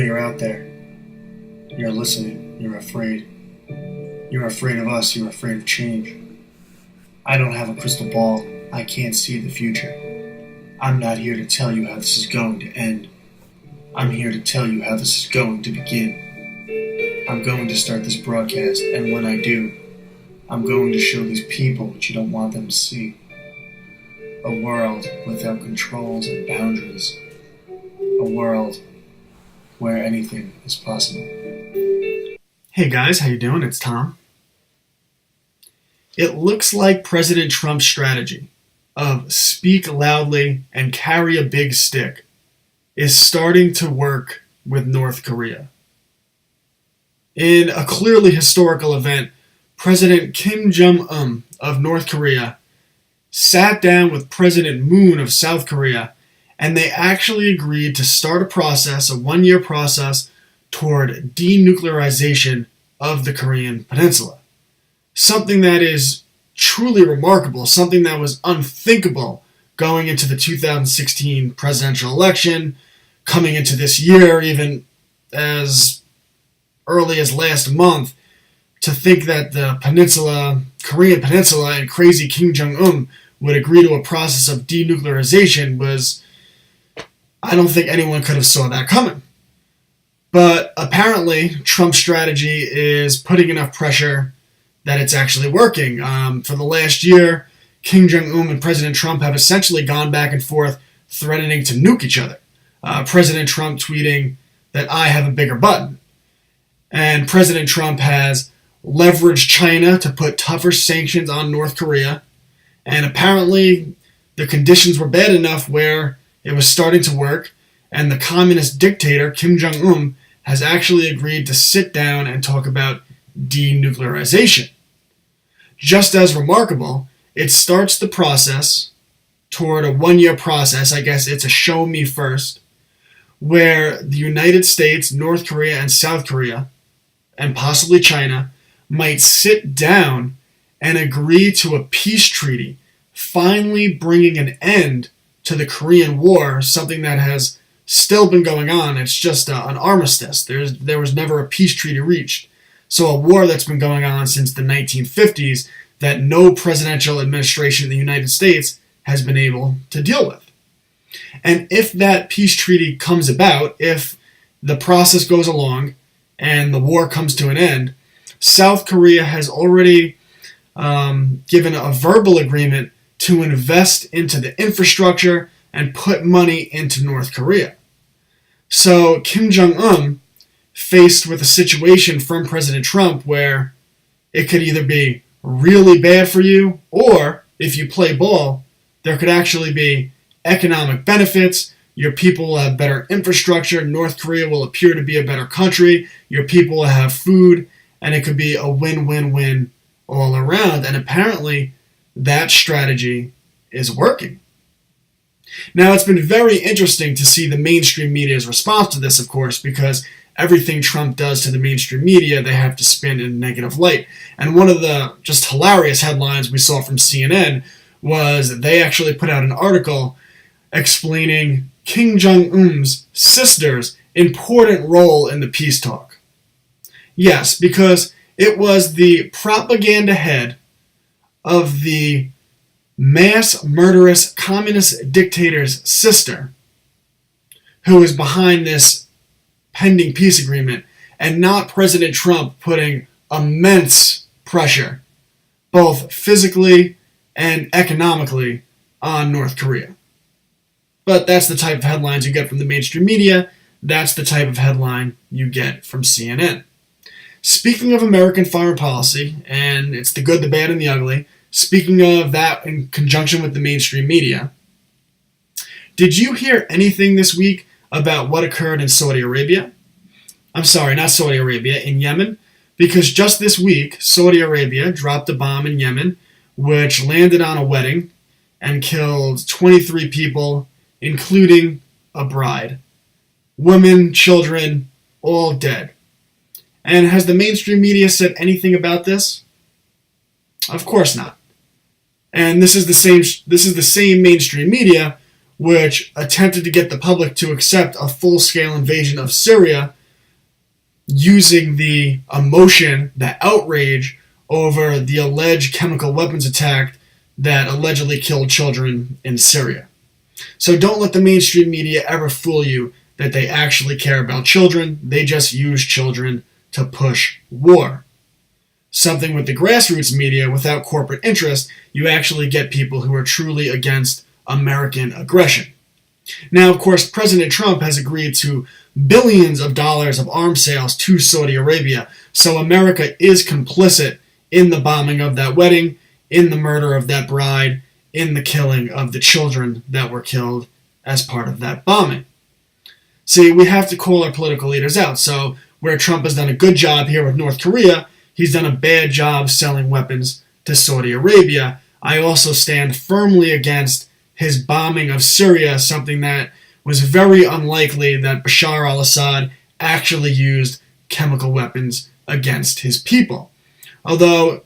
you're out there. You're listening. You're afraid. You're afraid of us. You're afraid of change. I don't have a crystal ball. I can't see the future. I'm not here to tell you how this is going to end. I'm here to tell you how this is going to begin. I'm going to start this broadcast, and when I do, I'm going to show these people what you don't want them to see. A world without controls and boundaries. A world where anything is possible. Hey guys, how you doing? It's Tom. It looks like President Trump's strategy of speak loudly and carry a big stick is starting to work with North Korea. In a clearly historical event, President Kim Jong-un of North Korea sat down with President Moon of South Korea, and they actually agreed to start a process, a one-year process, toward denuclearization of the Korean Peninsula. Something that is truly remarkable, something that was unthinkable going into the 2016 presidential election, coming into this year, even as early as last month. To think that the Korean Peninsula, and crazy Kim Jong-un would agree to a process of denuclearization was, I don't think anyone could have saw that coming. But apparently, Trump's strategy is putting enough pressure that it's actually working. For the last year, Kim Jong-un and President Trump have essentially gone back and forth threatening to nuke each other. President Trump tweeting that I have a bigger button. And President Trump has leveraged China to put tougher sanctions on North Korea. And apparently, the conditions were bad enough where it was starting to work, and the communist dictator, Kim Jong-un, has actually agreed to sit down and talk about denuclearization. Just as remarkable, it starts the process toward a one-year process, I guess it's a show me first, where the United States, North Korea, and South Korea, and possibly China, might sit down and agree to a peace treaty, finally bringing an end to the Korean War, something that has still been going on. It's just an armistice. There was never a peace treaty reached. So a war that's been going on since the 1950s that no presidential administration in the United States has been able to deal with. And if that peace treaty comes about, if the process goes along and the war comes to an end, South Korea has already given a verbal agreement to invest into the infrastructure and put money into North Korea. So Kim Jong-un, faced with a situation from President Trump where it could either be really bad for you, or if you play ball, there could actually be economic benefits. Your people will have better infrastructure. North Korea will appear to be a better country. Your people will have food, and it could be a win-win-win all around. And apparently, that strategy is working. Now, it's been very interesting to see the mainstream media's response to this, of course, because everything Trump does to the mainstream media, they have to spin in a negative light. And one of the just hilarious headlines we saw from CNN was that they actually put out an article explaining Kim Jong-un's sister's important role in the peace talk. Yes, because it was the propaganda head of the mass murderous communist dictator's sister who is behind this pending peace agreement, and not President Trump putting immense pressure, both physically and economically, on North Korea. But that's the type of headlines you get from the mainstream media. That's the type of headline you get from CNN. Speaking of American foreign policy, and it's the good, the bad, and the ugly, speaking of that in conjunction with the mainstream media, did you hear anything this week about what occurred in Saudi Arabia? I'm sorry, not Saudi Arabia, in Yemen, because just this week, Saudi Arabia dropped a bomb in Yemen, which landed on a wedding and killed 23 people, including a bride. Women, children, all dead. And has the mainstream media said anything about this? Of course not. And this is the same mainstream media which attempted to get the public to accept a full-scale invasion of Syria using the emotion, the outrage over the alleged chemical weapons attack that allegedly killed children in Syria. So don't let the mainstream media ever fool you that they actually care about children. They just use children to push war. Something with the grassroots media, without corporate interest, you actually get people who are truly against American aggression. Now, of course, President Trump has agreed to billions of dollars of arms sales to Saudi Arabia, so America is complicit in the bombing of that wedding, in the murder of that bride, in the killing of the children that were killed as part of that bombing. See, we have to call our political leaders out. So where Trump has done a good job here with North Korea, he's done a bad job selling weapons to Saudi Arabia. I also stand firmly against his bombing of Syria, something that was very unlikely that Bashar al-Assad actually used chemical weapons against his people. Although,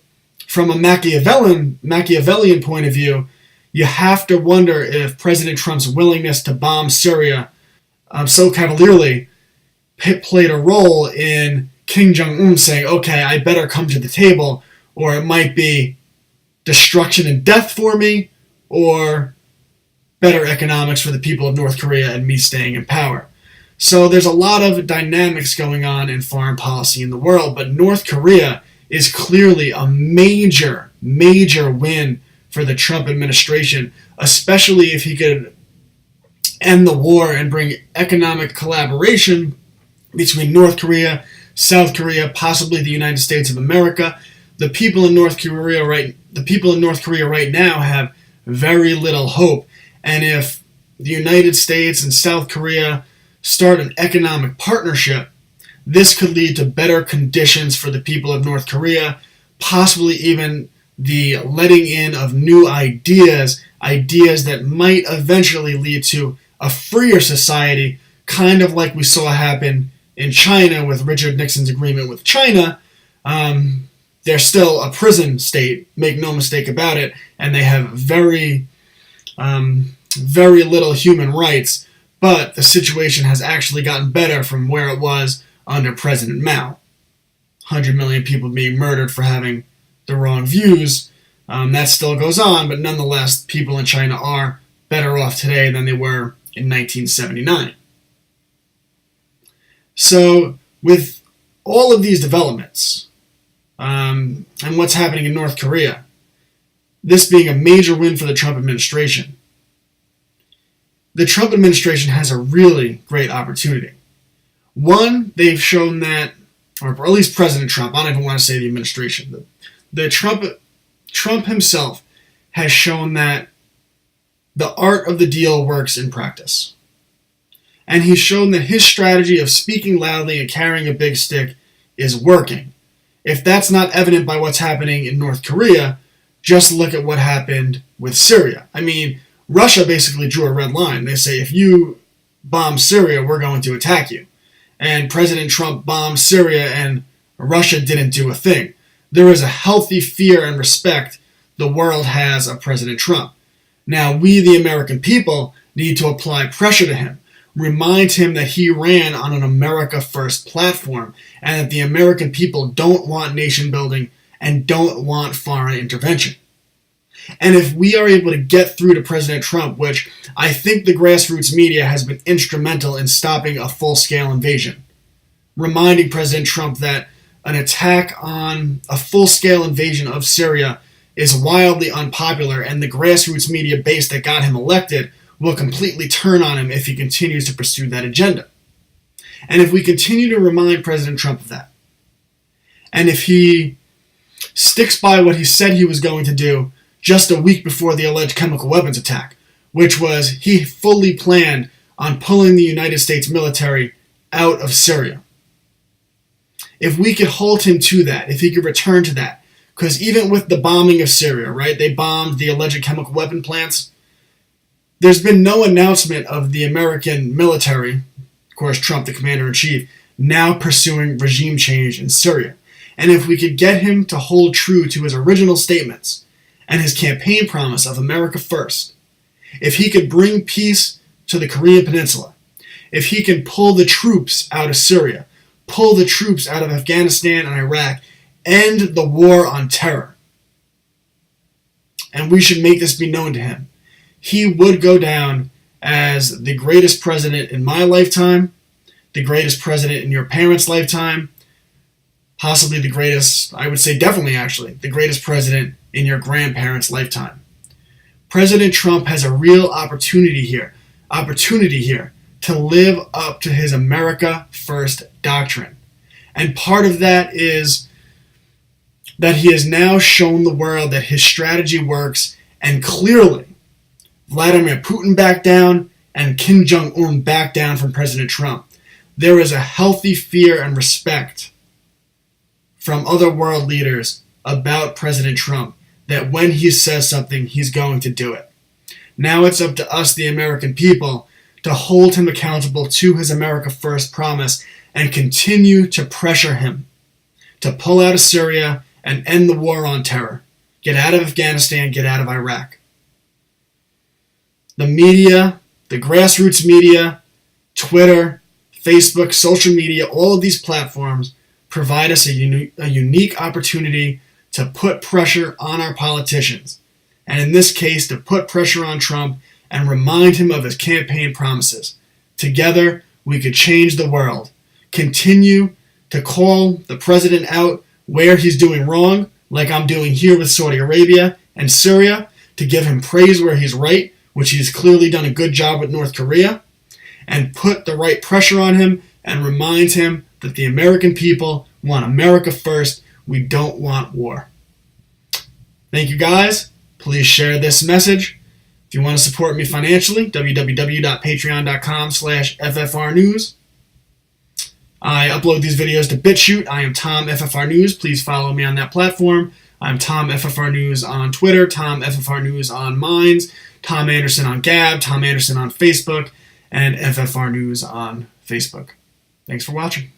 from a Machiavellian point of view, you have to wonder if President Trump's willingness to bomb Syria so cavalierly played a role in Kim Jong-un saying, okay, I better come to the table, or it might be destruction and death for me, or better economics for the people of North Korea and me staying in power. So there's a lot of dynamics going on in foreign policy in the world, but North Korea is clearly a major, major win for the Trump administration, especially if he could end the war and bring economic collaboration between North Korea, South Korea, possibly the United States of America. The people in North Korea right now have very little hope. And if the United States and South Korea start an economic partnership, this could lead to better conditions for the people of North Korea, possibly even the letting in of new ideas that might eventually lead to a freer society, kind of like we saw happen in China with Richard Nixon's agreement with China. They're still a prison state, make no mistake about it, and they have very little human rights, but the situation has actually gotten better from where it was under President Mao. 100 million people being murdered for having the wrong views. That still goes on, but nonetheless, people in China are better off today than they were in 1979. So, with all of these developments, and what's happening in North Korea, this being a major win for the Trump administration, the Trump administration has a really great opportunity. One, they've shown that, or at least President Trump, I don't even want to say the administration, the Trump himself has shown that the art of the deal works in practice. And he's shown that his strategy of speaking loudly and carrying a big stick is working. If that's not evident by what's happening in North Korea, just look at what happened with Syria. I mean, Russia basically drew a red line. They say, if you bomb Syria, we're going to attack you. And President Trump bombed Syria and Russia didn't do a thing. There is a healthy fear and respect the world has of President Trump. Now, we, the American people, need to apply pressure to him. Remind him that he ran on an America First platform and that the American people don't want nation building and don't want foreign intervention. And if we are able to get through to President Trump, which I think the grassroots media has been instrumental in stopping a full-scale invasion, reminding President Trump that an attack on a full-scale invasion of Syria is wildly unpopular, and the grassroots media base that got him elected will completely turn on him if he continues to pursue that agenda. And if we continue to remind President Trump of that, and if he sticks by what he said he was going to do just a week before the alleged chemical weapons attack, which was he fully planned on pulling the United States military out of Syria. If we could hold him to that, if he could return to that, because even with the bombing of Syria, right, they bombed the alleged chemical weapon plants, there's been no announcement of the American military, of course Trump, the commander-in-chief, now pursuing regime change in Syria. And if we could get him to hold true to his original statements and his campaign promise of America First, if he could bring peace to the Korean Peninsula, if he can pull the troops out of Syria, pull the troops out of Afghanistan and Iraq, end the war on terror. And we should make this be known to him. He would go down as the greatest president in my lifetime, the greatest president in your parents' lifetime, possibly the greatest, I would say definitely actually, the greatest president in your grandparents' lifetime. President Trump has a real opportunity here to live up to his America First doctrine. And part of that is that he has now shown the world that his strategy works, and clearly Vladimir Putin backed down and Kim Jong-un backed down from President Trump. There is a healthy fear and respect from other world leaders about President Trump that when he says something, he's going to do it. Now it's up to us, the American people, to hold him accountable to his America First promise and continue to pressure him to pull out of Syria and end the war on terror. Get out of Afghanistan, get out of Iraq. The media, the grassroots media, Twitter, Facebook, social media, all of these platforms provide us a unique opportunity to put pressure on our politicians. And in this case, to put pressure on Trump and remind him of his campaign promises. Together, we could change the world. Continue to call the president out where he's doing wrong, like I'm doing here with Saudi Arabia and Syria, to give him praise where he's right, which he's clearly done a good job with North Korea, and put the right pressure on him and remind him that the American people want America first. We don't want war. Thank you guys. Please share this message. If you want to support me financially, www.patreon.com/FFRnews. I upload these videos to Bitchute. I am TomFFRnews. Please follow me on that platform. I'm TomFFRnews on Twitter, TomFFRnews on Minds, Tom Anderson on Gab, Tom Anderson on Facebook, and FFRnews on Facebook. Thanks for watching.